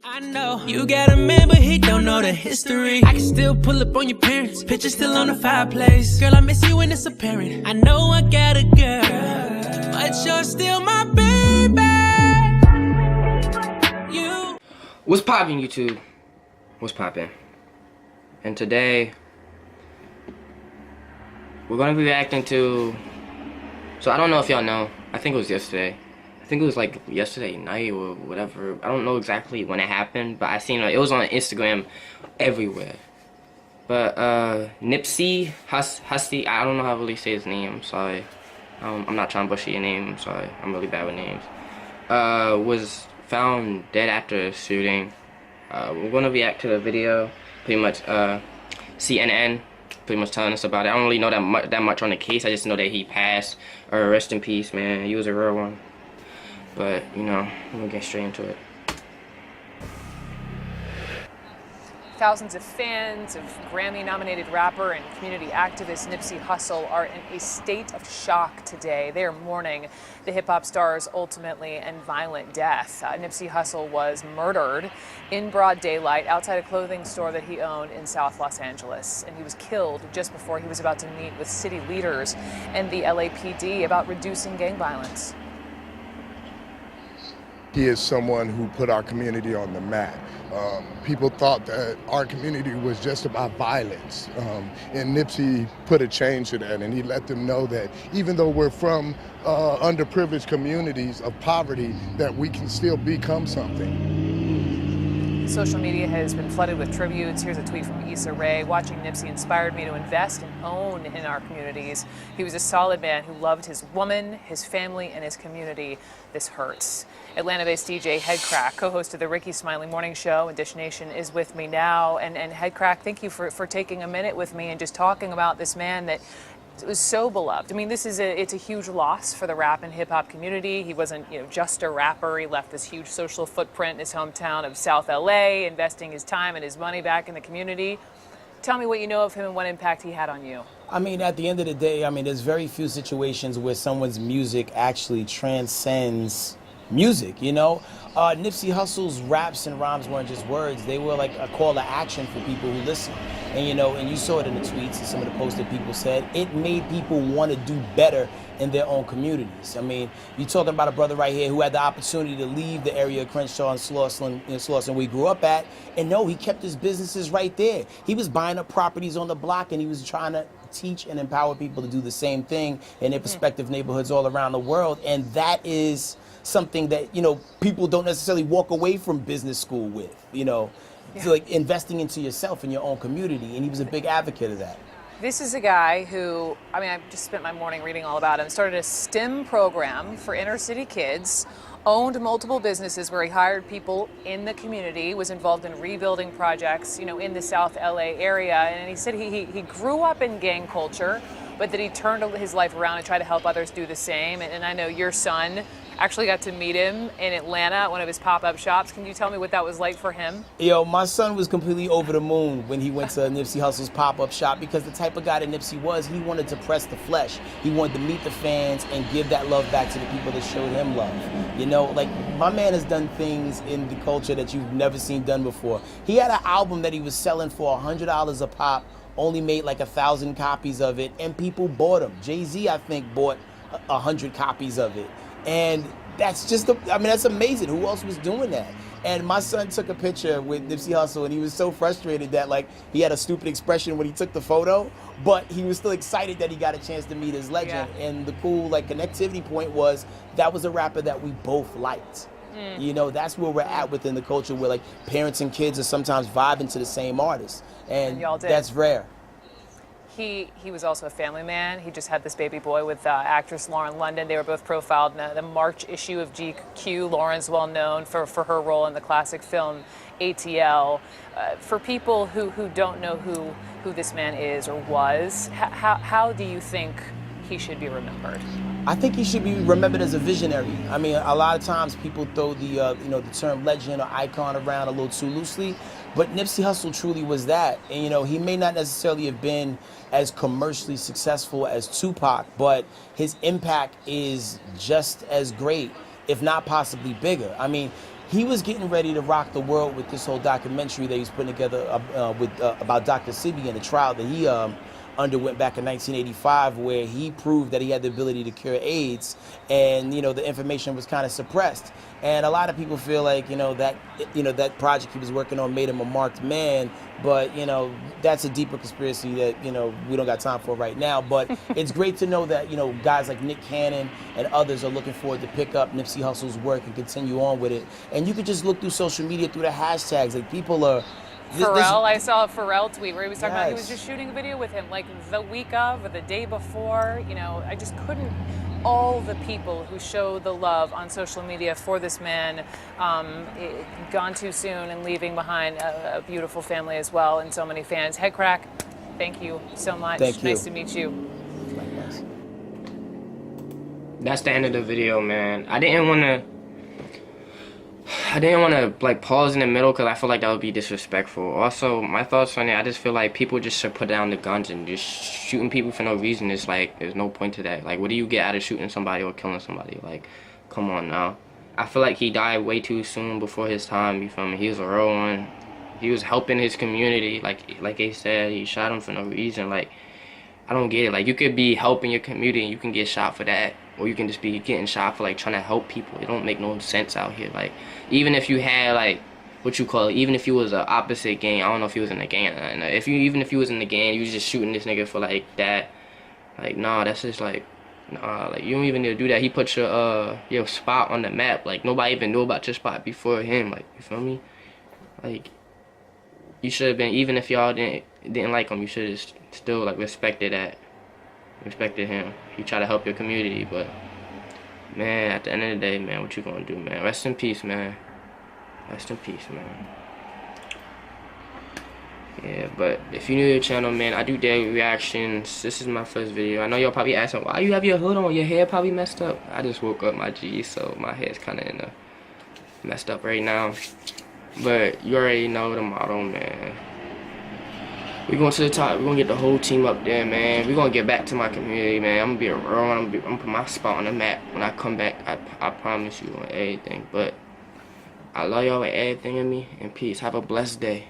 I know you got a man, but he don't know the history. I can still pull up on your parents, pictures still on the fireplace. Girl, I miss you when it's apparent. I know I got a girl, but you're still my baby. You. What's poppin', YouTube? What's poppin'? And today we're gonna be reacting to. So I don't know if y'all know. I think it was yesterday. I think it was like yesterday night or whatever. I don't know exactly when it happened, but I seen it was on Instagram everywhere. But Nipsey Hussle, I don't know how to really say his name, I'm sorry. I'm not trying to butcher your name, I'm sorry. I'm really bad with names. Was found dead after a shooting. We're gonna react to the video. Pretty much CNN pretty much telling us about it. I don't really know that much on the case. I just know that he passed. Rest in peace, man. He was a real one. But, you know, we're gonna get straight into it. Thousands of fans of Grammy-nominated rapper and community activist Nipsey Hussle are in a state of shock today. They are mourning the hip-hop star's ultimately and violent death. Nipsey Hussle was murdered in broad daylight outside a clothing store that he owned in South Los Angeles. And he was killed just before he was about to meet with city leaders and the LAPD about reducing gang violence. He is someone who put our community on the map. People thought that our community was just about violence, and Nipsey put a change to that, and he let them know that even though we're from underprivileged communities of poverty, that we can still become something. Social media has been flooded with tributes. Here's a tweet from Issa Rae. Watching Nipsey inspired me to invest and own in our communities. He was a solid man who loved his woman, his family, and his community. This hurts. Atlanta-based DJ Headcrack, co-host of the Ricky Smiley Morning Show and Dish Nation, is with me now. And Headcrack, thank you for taking a minute with me and just talking about this man that was so beloved. I mean, it's a huge loss for the rap and hip hop community. He wasn't, just a rapper. He left this huge social footprint in his hometown of South LA, investing his time and his money back in the community. Tell me what you know of him and what impact he had on you. I mean, at the end of the day, there's very few situations where someone's music actually transcends music, Nipsey Hussle's raps and rhymes weren't just words. They were like a call to action for people who listen. And you saw it in the tweets and some of the posts that people said. It made people want to do better in their own communities. You're talking about a brother right here who had the opportunity to leave the area of Crenshaw and Slauson where he grew up at, and no, he kept his businesses right there. He was buying up properties on the block, and he was trying to teach and empower people to do the same thing in their respective neighborhoods all around the world. And that is something that, people don't necessarily walk away from business school with, So like investing into yourself and your own community, and he was a big advocate of that. This is a guy who, I just spent my morning reading all about him, started a STEM program for inner city kids, owned multiple businesses where he hired people in the community, was involved in rebuilding projects, in the South LA area. And he said he grew up in gang culture, but that he turned his life around and tried to help others do the same. And I know your son actually got to meet him in Atlanta at one of his pop-up shops. Can you tell me what that was like for him? My son was completely over the moon when he went to Nipsey Hussle's pop-up shop, because the type of guy that Nipsey was, he wanted to press the flesh. He wanted to meet the fans and give that love back to the people that showed him love. Like, my man has done things in the culture that you've never seen done before. He had an album that he was selling for $100 a pop, only made like 1,000 copies of it, and people bought them. Jay-Z, I think, bought 100 copies of it. And that's just, that's amazing. Who else was doing that? And my son took a picture with Nipsey Hussle, and he was so frustrated that, he had a stupid expression when he took the photo, but he was still excited that he got a chance to meet his legend. Yeah. And the cool, connectivity point was that was a rapper that we both liked. That's where we're at within the culture, where, parents and kids are sometimes vibing to the same artist. And y'all did. That's rare. He was also a family man. He just had this baby boy with actress Lauren London. They were both profiled in the March issue of GQ. Lauren's well known for her role in the classic film ATL. For people who don't know who this man is or was, how do you think he should be remembered? I think he should be remembered as a visionary. A lot of times people throw the the term legend or icon around a little too loosely, but Nipsey Hussle truly was that. And he may not necessarily have been as commercially successful as Tupac, but his impact is just as great, if not possibly bigger. he was getting ready to rock the world with this whole documentary that he's putting together about Dr. Sebi and the trial that he underwent back in 1985, where he proved that he had the ability to cure AIDS, and the information was kind of suppressed. And a lot of people feel like that project he was working on made him a marked man, but that's a deeper conspiracy that we don't got time for right now. But it's great to know that guys like Nick Cannon and others are looking forward to pick up Nipsey Hussle's work and continue on with it. And you could just look through social media through the hashtags, like people are. I saw a Pharrell tweet where he was talking about he was just shooting a video with him like the week of or the day before. I just couldn't. All the people who show the love on social media for this man, gone too soon and leaving behind a beautiful family as well, and so many fans. Head Crack, thank you so much. Thank you. Nice to meet you. That's the end of the video, man. I didn't want to like pause in the middle because I feel like that would be disrespectful. Also, my thoughts on it, I just feel like people just should put down the guns and just shooting people for no reason. It's like, there's no point to that. Like, what do you get out of shooting somebody or killing somebody? Like, come on now. I feel like he died way too soon before his time, you feel me? He was a real one. He was helping his community. Like they said, he shot him for no reason. Like, I don't get it. Like, you could be helping your community and you can get shot for that. Or you can just be getting shot for, like, trying to help people. It don't make no sense out here. Like, even if you had, like, even if you was a opposite gang, I don't know if he was in the gang or not. Even if you was in the gang, you was just shooting this nigga for, like, that. Like, nah, that's just, like, nah, like, you don't even need to do that. He put your spot on the map. Like, nobody even knew about your spot before him. Like, you feel me? Like, you should have been, even if y'all didn't like him, you should have still, like, respected him. You try to help your community, but man, at the end of the day, man, what you gonna do, man? Rest in peace, man. Rest in peace, man. Yeah, but if you're new to the channel, man, I do daily reactions. This is my first video. I know y'all probably asking, why you have your hood on? Your hair probably messed up. I just woke up, my G, so my hair's kind of messed up right now. But you already know the motto, man. We going to the top. We're going to get the whole team up there, man. We're going to get back to my community, man. I'm going to be a real one. I'm going to put my spot on the map. When I come back, I promise you on everything. But I love y'all with everything in me. And peace. Have a blessed day.